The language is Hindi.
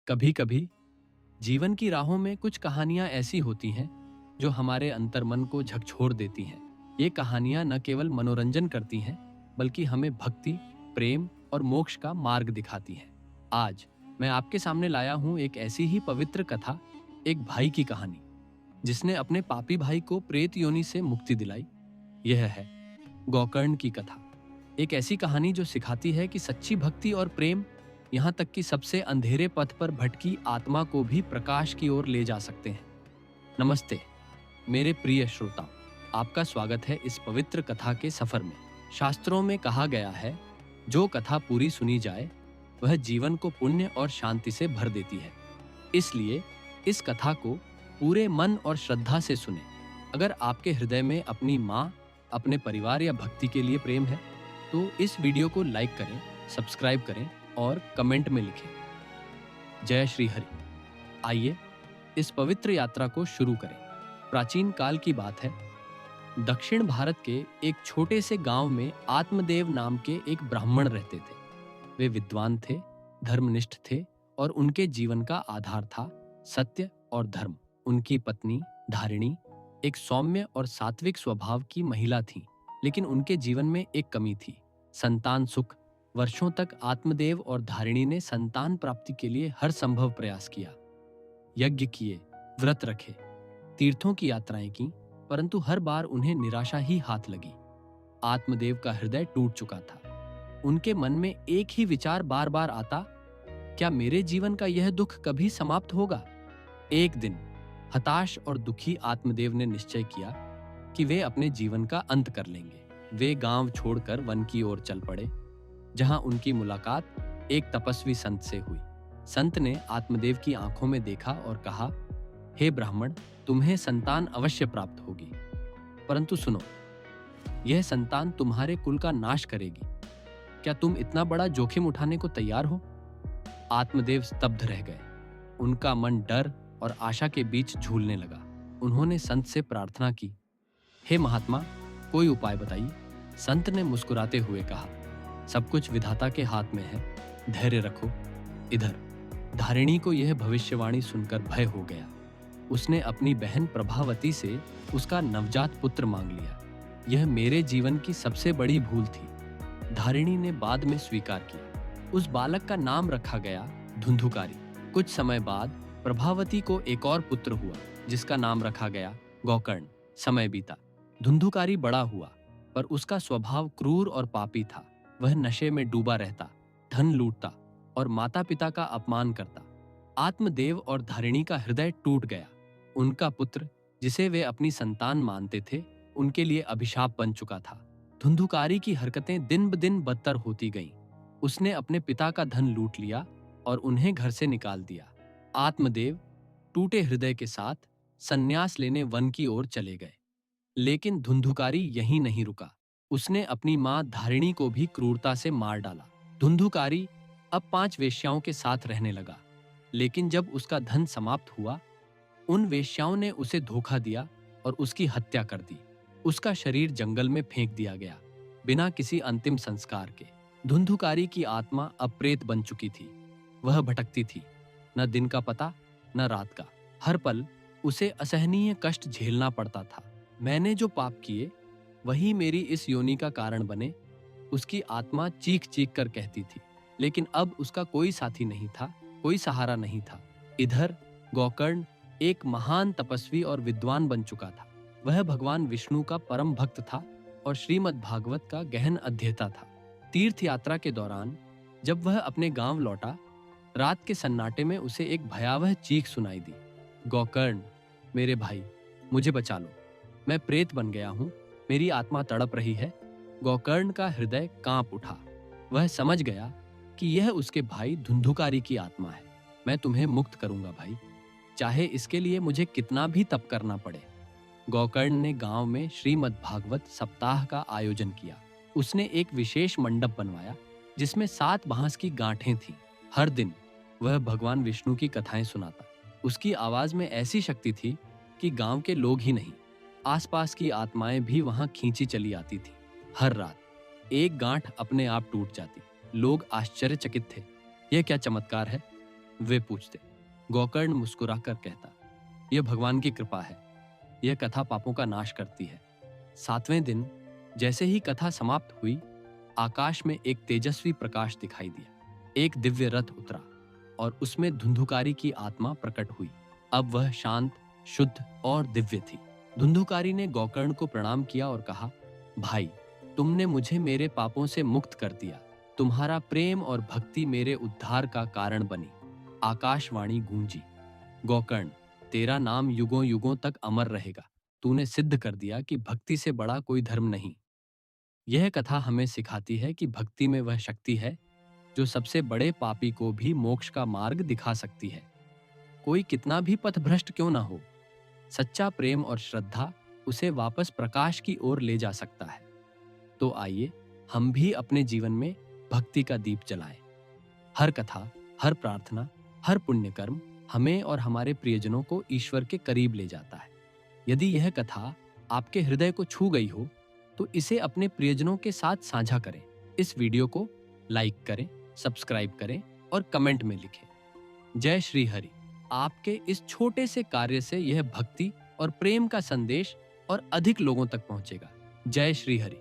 कभी कभी जीवन की राहों में कुछ कहानियां ऐसी होती हैं जो हमारे अंतर्मन को झकझोर देती हैं। ये कहानियां न केवल मनोरंजन करती हैं बल्कि हमें भक्ति, प्रेम और मोक्ष का मार्ग दिखाती हैं। आज मैं आपके सामने लाया हूं एक ऐसी ही पवित्र कथा, एक भाई की कहानी जिसने अपने पापी भाई को प्रेत योनि से मुक्ति दिलाई। यह है गोकर्ण की कथा। एक ऐसी कहानी जो सिखाती है कि सच्ची भक्ति और प्रेम यहाँ तक कि सबसे अंधेरे पथ पर भटकी आत्मा को भी प्रकाश की ओर ले जा सकते हैं। नमस्ते मेरे प्रिय श्रोताओ, आपका स्वागत है इस पवित्र कथा के सफर में। शास्त्रों में कहा गया है, जो कथा पूरी सुनी जाए वह जीवन को पुण्य और शांति से भर देती है। इसलिए इस कथा को पूरे मन और श्रद्धा से सुने। अगर आपके हृदय में अपनी माँ, अपने परिवार या भक्ति के लिए प्रेम है तो इस वीडियो को लाइक करें, सब्सक्राइब करें और कमेंट में लिखें जय श्री हरि। आइए इस पवित्र यात्रा को शुरू करें। प्राचीन काल की बात है। दक्षिण भारत के एक छोटे से गांव में आत्मदेव नाम के एक ब्राह्मण रहते थे। वे विद्वान थे, धर्मनिष्ठ थे और उनके जीवन का आधार था सत्य और धर्म। उनकी पत्नी धारिणी एक सौम्य और सात्विक स्वभाव की महिला थी, लेकिन उनके जीवन में एक कमी थी, संतान सुख। वर्षों तक आत्मदेव और धारिणी ने संतान प्राप्ति के लिए हर संभव प्रयास किया। यज्ञ किए, व्रत रखे, तीर्थों की यात्राएं की, परंतु हर बार उन्हें निराशा ही हाथ लगी। आत्मदेव का हृदय टूट चुका था। उनके मन में एक ही विचार बार बार आता, क्या मेरे जीवन का यह दुख कभी समाप्त होगा? एक दिन हताश और दुखी आत्मदेव ने निश्चय किया कि वे अपने जीवन का अंत कर लेंगे। वे गांव छोड़कर वन की ओर चल पड़े, जहां उनकी मुलाकात एक तपस्वी संत से हुई। संत ने आत्मदेव की आंखों में देखा और कहा, हे ब्राह्मण, तुम्हें संतान अवश्य प्राप्त होगी, परंतु सुनो, यह संतान तुम्हारे कुल का नाश करेगी। क्या तुम इतना बड़ा जोखिम उठाने को तैयार हो? आत्मदेव स्तब्ध रह गए। उनका मन डर और आशा के बीच झूलने लगा। उन्होंने संत से प्रार्थना की, हे महात्मा, कोई उपाय बताइए। संत ने मुस्कुराते हुए कहा, सब कुछ विधाता के हाथ में है, धैर्य रखो। इधर धारिणी को यह भविष्यवाणी सुनकर भय हो गया। उसने अपनी बहन प्रभावती से उसका नवजात पुत्र मांग लिया। यह मेरे जीवन की सबसे बड़ी भूल थी, धारिणी ने बाद में स्वीकार किया। उस बालक का नाम रखा गया धुंधुकारी। कुछ समय बाद प्रभावती को एक और पुत्र हुआ, जिसका नाम रखा गया गोकर्ण। समय बीता, धुंधुकारी बड़ा हुआ, पर उसका स्वभाव क्रूर और पापी था। वह नशे में डूबा रहता, धन लूटता और माता पिता का अपमान करता। आत्मदेव और धारिणी का हृदय टूट गया। उनका पुत्र, जिसे वे अपनी संतान मानते थे, उनके लिए अभिशाप बन चुका था। धुंधुकारी की हरकतें दिन ब दिन बदतर होती गईं। उसने अपने पिता का धन लूट लिया और उन्हें घर से निकाल दिया। आत्मदेव टूटे हृदय के साथ संन्यास लेने वन की ओर चले गए। लेकिन धुंधुकारी यहीं नहीं रुका। उसने अपनी मां धारिणी को भी क्रूरता से मार डाला। धुंधुकारी अब 5 वेश्याओं के साथ रहने लगा, लेकिन जब उसका धन समाप्त हुआ, उन वेश्याओं ने उसे धोखा दिया और उसकी हत्या कर दी। उसका शरीर जंगल में फेंक दिया गया, बिना किसी अंतिम संस्कार के। धुंधुकारी की आत्मा अब प्रेत बन चुकी थी। वह भटकती थी, न दिन का पता न रात का। हर पल उसे असहनीय कष्ट झेलना पड़ता था। मैंने जो पाप किए वही मेरी इस योनि का कारण बने, उसकी आत्मा चीख चीख कर कहती थी। लेकिन अब उसका कोई साथी नहीं था, कोई सहारा नहीं था। इधर गोकर्ण एक महान तपस्वी और विद्वान बन चुका था। वह भगवान विष्णु का परम भक्त था और श्रीमद् भागवत का गहन अध्येता था। तीर्थ यात्रा के दौरान जब वह अपने गांव लौटा, रात के सन्नाटे में उसे एक भयावह चीख सुनाई दी, गोकर्ण, मेरे भाई, मुझे बचा लो, मैं प्रेत बन गया हूं, मेरी आत्मा तड़प रही है। गोकर्ण का हृदय कांप उठा। वह समझ गया कि यह उसके भाई धुंधुकारी की आत्मा है। मैं तुम्हें मुक्त करूंगा भाई, चाहे इसके लिए मुझे कितना भी तप करना पड़े। गोकर्ण ने गांव में श्रीमद् भागवत सप्ताह का आयोजन किया। उसने एक विशेष मंडप बनवाया जिसमें 7 बांस की गांठें थीं। हर दिन वह भगवान विष्णु की कथाएं सुनाता। उसकी आवाज में ऐसी शक्ति थी कि गांव के लोग ही नहीं, आसपास की आत्माएं भी वहां खींची चली आती थी। हर रात एक गांठ अपने आप टूट जाती। लोग आश्चर्यचकित थे। यह क्या चमत्कार है? वे पूछते। गोकर्ण मुस्कुराकर कहता, यह भगवान की कृपा है। यह कथा पापों का नाश करती है। 7वें दिन जैसे ही कथा समाप्त हुई, आकाश में एक तेजस्वी प्रकाश दिखाई दिया। एक दिव्य रथ उतरा और उसमें धुंधुकारी की आत्मा प्रकट हुई। अब वह शांत, शुद्ध और दिव्य थी। धुंधुकारी ने गोकर्ण को प्रणाम किया और कहा, भाई, तुमने मुझे मेरे पापों से मुक्त कर दिया। तुम्हारा प्रेम और भक्ति मेरे उद्धार का कारण बनी। आकाशवाणी गूंजी, गोकर्ण, तेरा नाम युगों युगों तक अमर रहेगा। तूने सिद्ध कर दिया कि भक्ति से बड़ा कोई धर्म नहीं। यह कथा हमें सिखाती है कि भक्ति में वह शक्ति है जो सबसे बड़े पापी को भी मोक्ष का मार्ग दिखा सकती है। कोई कितना भी पथभ्रष्ट क्यों ना हो, सच्चा प्रेम और श्रद्धा उसे वापस प्रकाश की ओर ले जा सकता है। तो आइए हम भी अपने जीवन में भक्ति का दीप जलाएं। हर कथा, हर प्रार्थना, हर पुण्य कर्म हमें और हमारे प्रियजनों को ईश्वर के करीब ले जाता है। यदि यह कथा आपके हृदय को छू गई हो तो इसे अपने प्रियजनों के साथ साझा करें। इस वीडियो को लाइक करें, सब्सक्राइब करें और कमेंट में लिखें। जय श्री हरि। आपके इस छोटे से कार्य से यह भक्ति और प्रेम का संदेश और अधिक लोगों तक पहुंचेगा। जय श्री हरि।